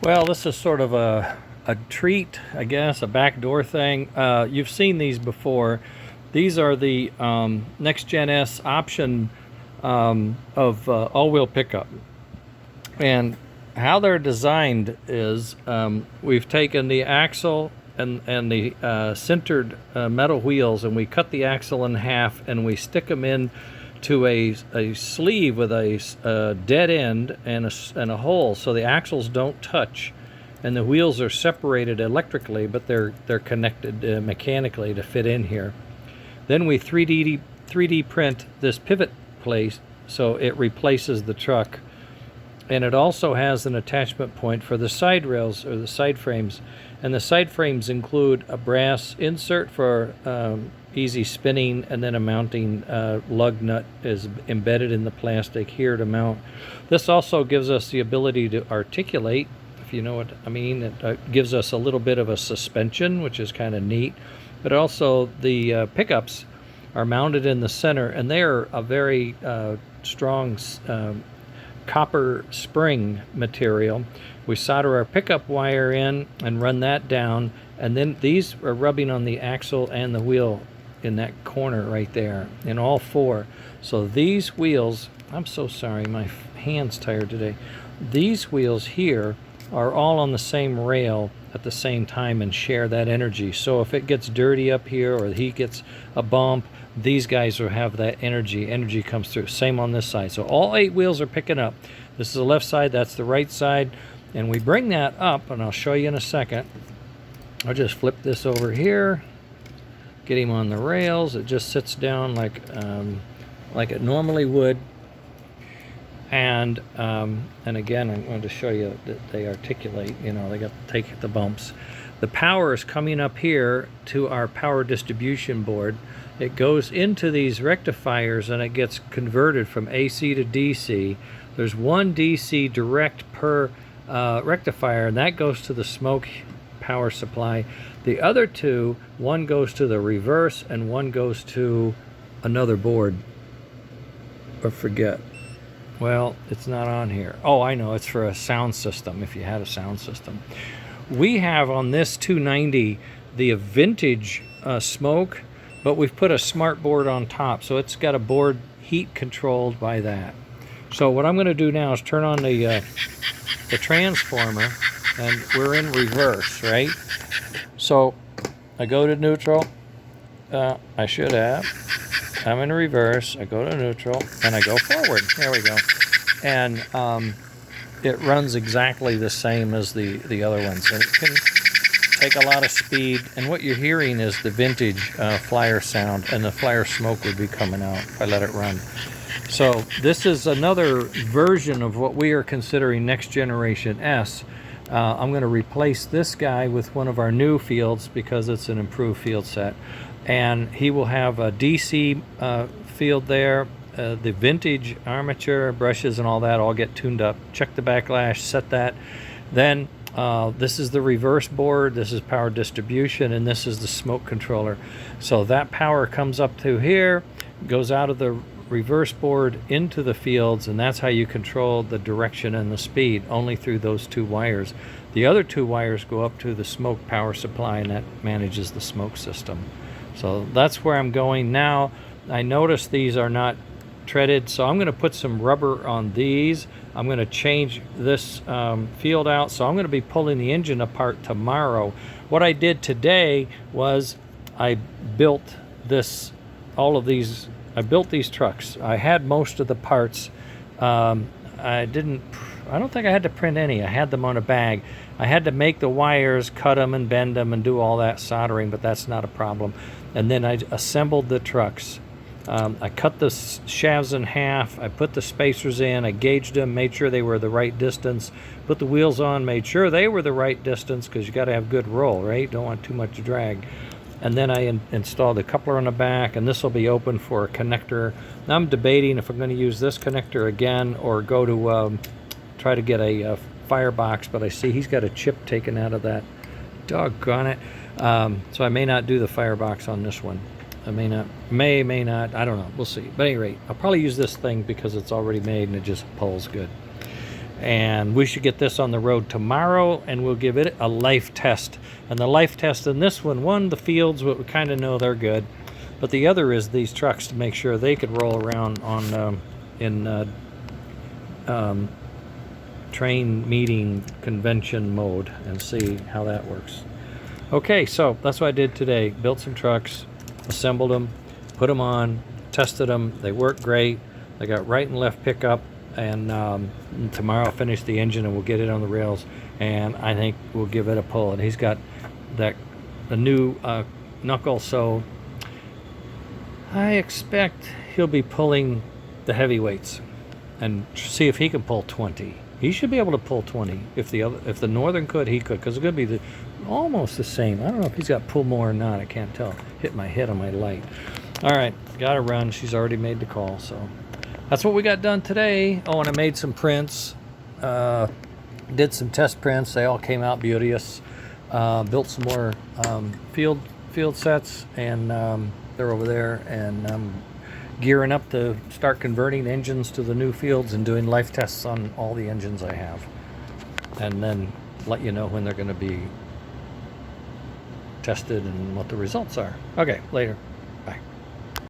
Well, this is sort of a treat, I guess, a backdoor thing. You've seen these before. These are the Next Gen S option of all-wheel pickup. And how they're designed is we've taken the axle and the sintered metal wheels, and we cut the axle in half, and we stick them in to a sleeve with a dead end and a hole, so the axles don't touch, and the wheels are separated electrically, but they're connected mechanically to fit in here. Then we 3D print this pivot plate so it replaces the truck, and it also has an attachment point for the side rails or the side frames, and the side frames include a brass insert for easy spinning, and then a mounting lug nut is embedded in the plastic here to mount. This also gives us the ability to articulate, if you know what I mean. It gives us a little bit of a suspension, which is kind of neat. But also the pickups are mounted in the center, and they are a very strong copper spring material. We solder our pickup wire in and run that down, and then these are rubbing on the axle and the wheel in that corner right there, in all four. So these wheels, I'm so sorry, my hand's tired today. These wheels here are all on the same rail at the same time and share that energy. So if it gets dirty up here or he gets a bump, these guys will have that energy. Energy comes through. Same on this side. So all 8 wheels are picking up. This is the left side, that's the right side. And we bring that up, and I'll show you in a second. I'll just flip this over here, get him on the rails. It just sits down like it normally would. And again, I'm going to show you that they articulate. You know, they got to take the bumps. The power is coming up here to our power distribution board. It goes into these rectifiers, and it gets converted from AC to DC. There's one DC direct per rectifier, and that goes to the smoke power supply. The other two, one goes to the reverse and one goes to another board. Or forget. Well, it's not on here. Oh, I know, it's for a sound system, if you had a sound system. We have on this 290 the vintage smoke, but we've put a smart board on top, so it's got a board heat controlled by that. So what I'm going to do now is turn on the transformer, and we're in reverse, right? So I go to neutral. I should have. I'm in reverse. I go to neutral, and I go forward. There we go. And it runs exactly the same as the other ones. And it can take a lot of speed. And what you're hearing is the vintage flyer sound, and the flyer smoke would be coming out if I let it run. So this is another version of what we are considering Next Generation S. I'm going to replace this guy with one of our new fields because it's an improved field set. And he will have a DC field there. The vintage armature, brushes, and all that all get tuned up. Check the backlash, set that. Then this is the reverse board, this is power distribution, and this is the smoke controller. So that power comes up to here, goes out of the reverse board into the fields, and that's how you control the direction and the speed, only through those 2 wires. The other 2 wires go up to the smoke power supply, and that manages the smoke system. So that's where I'm going now. I notice these are not treaded, so I'm going to put some rubber on these. I'm going to change this field out, so I'm going to be pulling the engine apart tomorrow. What I did today was I built I built these trucks. I had most of the parts. I don't think I had to print any. I had them on a bag. I had to make the wires, cut them and bend them and do all that soldering, but that's not a problem. And then I assembled the trucks. I cut the shafts in half. I put the spacers in. I gauged them, made sure they were the right distance. Put the wheels on, made sure they were the right distance, because you got to have good roll, right? Don't want too much drag. And then I installed a coupler on the back, and this will be open for a connector. Now I'm debating if I'm going to use this connector again or go to try to get a firebox, but I see he's got a chip taken out of that. Doggone it. So I may not do the firebox on this one. I may not, I don't know, we'll see. But at any rate, I'll probably use this thing because it's already made and it just pulls good. And we should get this on the road tomorrow, and we'll give it a life test. And the life test in this one, the fields, we kind of know they're good, but the other is these trucks to make sure they could roll around on train meeting convention mode and see how that works. Okay, so that's what I did today. Built some trucks, assembled them, put them on, tested them. They work great. They got right and left pickup, and tomorrow I'll finish the engine and we'll get it on the rails, and I think we'll give it a pull. And he's got the new knuckle, so I expect he'll be pulling the heavyweights and see if he can pull 20. He should be able to pull 20. If the Northern could, he could, because it's going to be almost the same. I don't know if he's got pull more or not. I can't tell. Hit my head on my light. All right, got to run. She's already made the call, so that's what we got done today. Oh, and I made some prints. Did some test prints. They all came out beauteous. Built some more field sets, and they're over there. And I'm gearing up to start converting engines to the new fields and doing life tests on all the engines I have, and then let you know when they're going to be tested and what the results are. Okay, later.